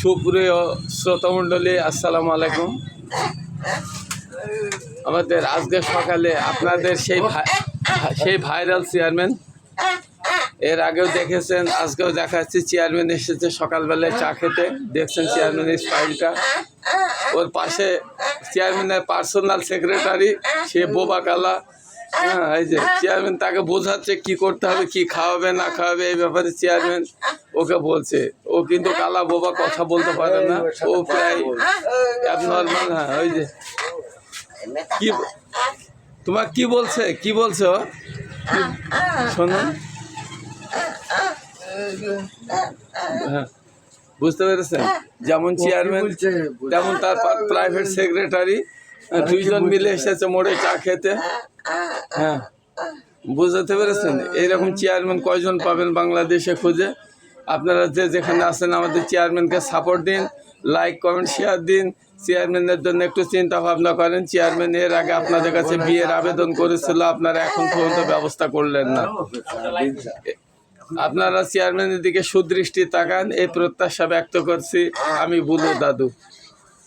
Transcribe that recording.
সুপ্রিয় শ্রোতামণ্ডলী, আসসালামু আলাইকুম। আমাদের আজকে সকালে আপনাদের সেই ভাইরাল চেয়ারম্যান, এর আগেও দেখেছেন, আজকেও দেখাচ্ছি। চেয়ারম্যান এসেছে সকালবেলায় চা খেতে, দেখছেন চেয়ারম্যানের স্টাইলটা। ওর পাশে চেয়ারম্যানের পার্সোনাল সেক্রেটারি, সে বোবা কালা। হ্যাঁ, এই যে চেয়ারম্যান তাকে বোঝাচ্ছে কি করতে হবে, কি খাওয়াবে না খাওয়াবে, এই ব্যাপারে চেয়ারম্যান ওকে বলছে। ও কিন্তু কালা বোবা, কথা বলতে পারে না, ও প্রায় অ্যাবনর্মাল। হ্যাঁ, ওই যে কি তোমার কি বলছে, কি বলছো শোনো। হ্যাঁ, বুঝতে পেরেছেন? যেমন চেয়ারম্যান তেমন তার প্রাইভেট সেক্রেটারি, দুইজন মিলে এসেছে মোড়ে চা খেতে। হ্যাঁ, বুঝতে পেরেছেন? এইরকম চেয়ারম্যান কয়জন পাবেন বাংলাদেশে খুঁজে? আপনারা যে যেখানে আছেন আমাদের চেয়ারম্যানকে সাপোর্ট দিন, লাইক কমেন্ট শেয়ার দিন। চেয়ারম্যানের জন্য একটু চিন্তা ভাবনা করেন। চেয়ারম্যান এর আগে আপনাদের কাছে বিয়ের আবেদন করেছিল, আপনারা এখন পর্যন্ত ব্যবস্থা করলেন না। আপনারা চেয়ারম্যানের দিকে সুদৃষ্টি তাকান, এই প্রত্যাশা ব্যক্ত করছি। আমি বুলু দাদু।